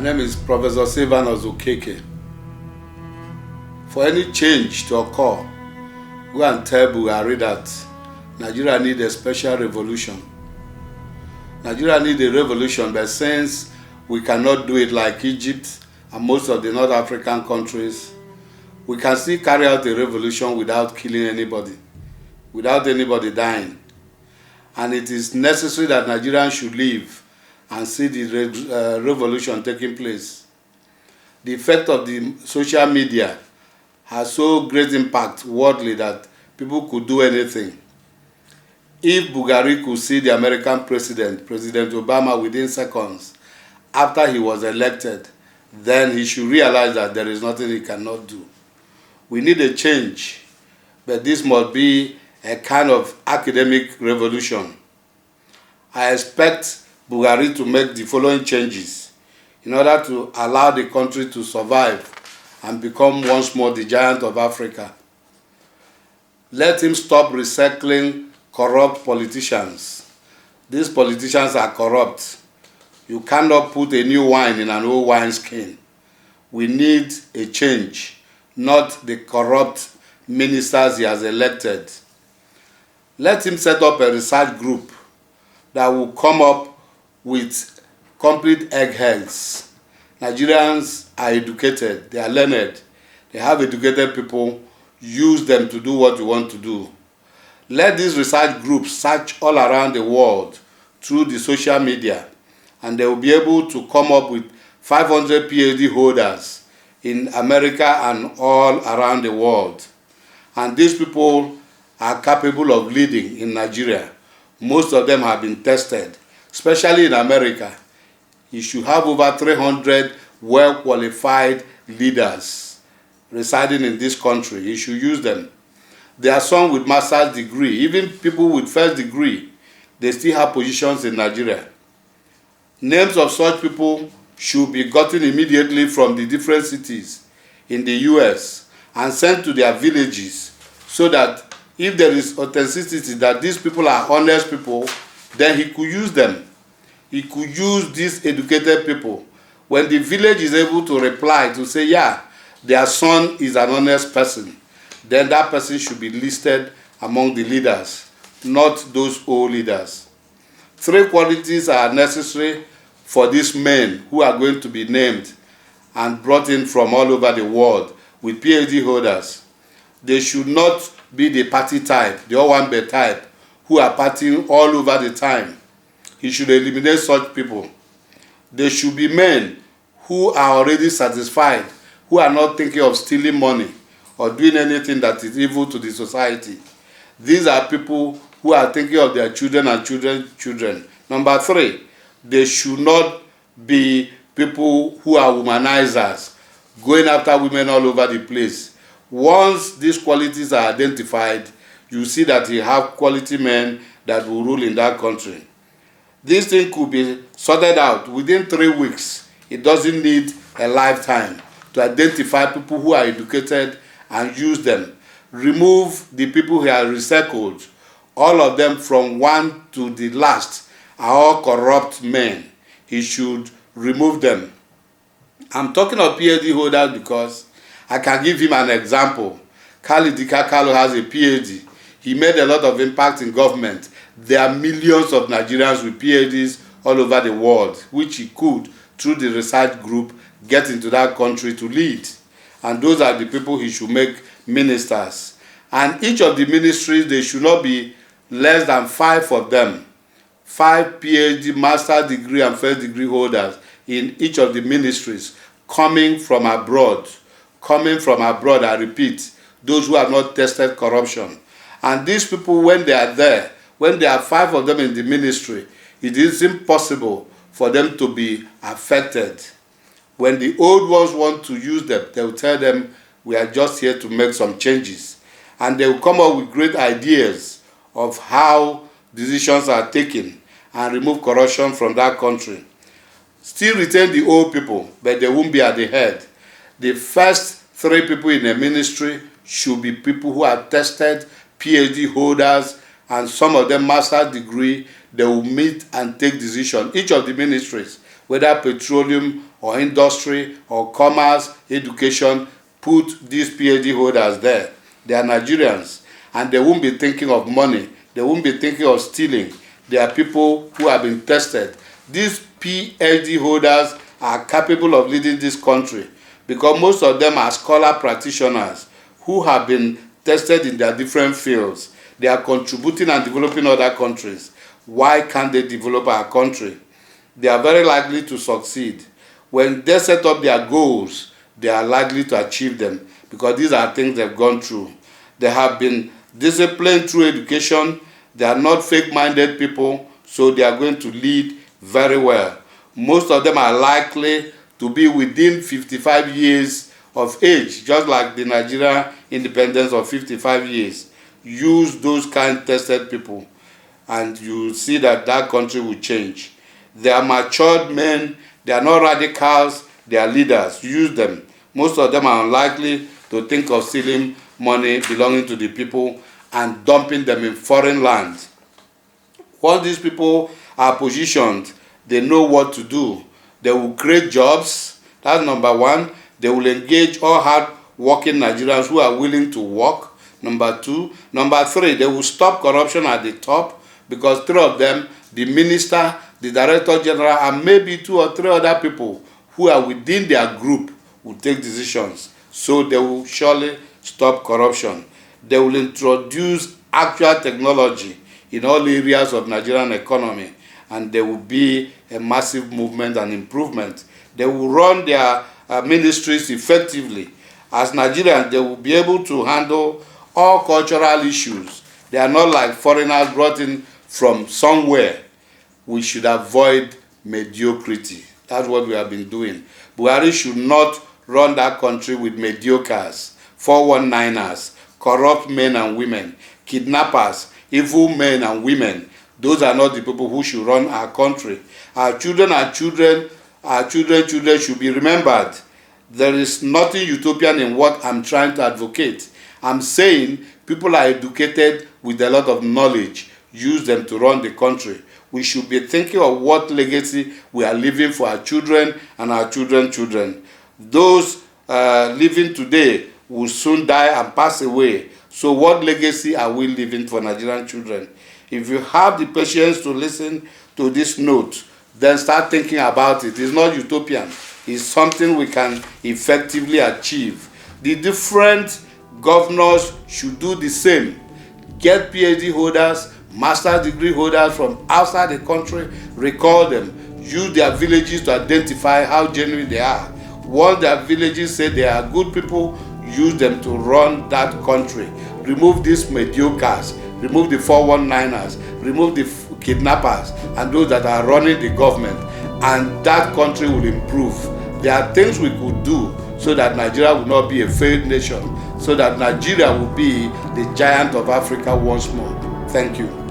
name is Professor Silvanus Okeke. For any change to occur, go and tell Buhari that Nigeria needs a special revolution. Nigeria needs a revolution, but since we cannot do it like Egypt and most of the North African countries, we can still carry out a revolution without killing anybody, without anybody dying. And it is necessary that Nigerians should live and see the revolution taking place. The effect of the social media has so great impact worldly that people could do anything. If Buhari could see the American president, President Obama, within seconds after he was elected, then he should realize that there is nothing he cannot do. We need a change, but this must be a kind of academic revolution. I expect Buhari to make the following changes in order to allow the country to survive and become once more the giant of Africa. Let him stop recycling corrupt politicians. These politicians are corrupt. You cannot put a new wine in an old wineskin. We need a change, not the corrupt ministers he has elected. Let him set up a research group that will come up with complete eggheads. Nigerians are educated, they are learned, they have educated people. Use them to do what you want to do. Let these research groups search all around the world through the social media, and they will be able to come up with 500 PhD holders in America and all around the world. And these people are capable of leading in Nigeria. Most of them have been tested, especially in America. You should have over 300 well-qualified leaders residing in this country. You should use them. There are some with master's degree. Even people with first degree, they still have positions in Nigeria. Names of such people should be gotten immediately from the different cities in the US and sent to their villages, so that if there is authenticity that these people are honest people, then he could use them. He could use these educated people. When the village is able to reply to say, yeah, their son is an honest person, then that person should be listed among the leaders, not those old leaders. 3 qualities are necessary for these men who are going to be named and brought in from all over the world with PhD holders. They should not be the party type, the Owambe type, who are partying all over the time. He should eliminate such people. They should be men who are already satisfied, who are not thinking of stealing money or doing anything that is evil to the society. These are people who are thinking of their children and children's children. Number 3, they should not be people who are womanizers, going after women all over the place. Once these qualities are identified, you see that you have quality men that will rule in that country. This thing could be sorted out within 3 weeks. It doesn't need a lifetime to identify people who are educated and use them. Remove the people who are recycled. All of them from one to the last are all corrupt men. He should remove them. I'm talking of PhD holders because I can give him an example. Khalid Dikakalo has a PhD. He made a lot of impact in government. There are millions of Nigerians with PhDs all over the world, which he could, through the research group, get into that country to lead. And those are the people he should make ministers. And each of the ministries, they should not be less than 5 of them. 5 PhD, master degree and first degree holders in each of the ministries, coming from abroad. Coming from abroad, I repeat, those who have not tested corruption. And these people, when they are there, when there are 5 of them in the ministry, it is impossible for them to be affected. When the old ones want to use them, they will tell them, we are just here to make some changes. And they will come up with great ideas of how decisions are taken and remove corruption from that country. Still retain the old people, but they won't be at the head. The first 3 people in a ministry should be people who are tested, PhD holders, and some of them master's degree. They will meet and take decisions. Each of the ministries, whether petroleum or industry or commerce, education, put these PhD holders there. They are Nigerians, and they won't be thinking of money. They won't be thinking of stealing. They are people who have been tested. These PhD holders are capable of leading this country because most of them are scholar practitioners who have been tested in their different fields. They are contributing and developing other countries. Why can't they develop our country? They are very likely to succeed. When they set up their goals, they are likely to achieve them because these are things they've gone through. They have been disciplined through education. They are not fake-minded people, so they are going to lead very well. Most of them are likely to be within 55 years of age, just like the Nigerian independence of 55 years. Use those kind tested people, and you see that that country will change. They are matured men. They are not radicals. They are leaders. Use them. Most of them are unlikely to think of stealing money belonging to the people and dumping them in foreign lands. Once these people are positioned, they know what to do. They will create jobs. That's number one. They will engage all hard-working Nigerians who are willing to work. Number two. Number three, they will stop corruption at the top because three of them, the minister, the director general, and maybe two or three other people who are within their group will take decisions. So they will surely stop corruption. They will introduce actual technology in all areas of Nigerian economy, and there will be a massive movement and improvement. They will run their ministries effectively. As Nigerians, they will be able to handle all cultural issues. They are not like foreigners brought in from somewhere. We should avoid mediocrity. That's what we have been doing. Buhari should not run that country with mediocres, 419ers, corrupt men and women, kidnappers, evil men and women. Those are not the people who should run our country. Our children should be remembered. There is nothing utopian in what I'm trying to advocate. I'm saying people are educated with a lot of knowledge. Use them to run the country. We should be thinking of what legacy we are leaving for our children and our children's children. Those living today will soon die and pass away. So what legacy are we leaving for Nigerian children? If you have the patience to listen to this note, then start thinking about it. It's not utopian. It's something we can effectively achieve. The different governors should do the same. Get PhD holders, master's degree holders from outside the country, recall them. Use their villages to identify how genuine they are. Once their villages say they are good people, use them to run that country. Remove these mediocres, remove the 419ers, remove the kidnappers and those that are running the government, and that country will improve. There are things we could do so that Nigeria will not be a failed nation, so that Nigeria will be the giant of Africa once more. Thank you.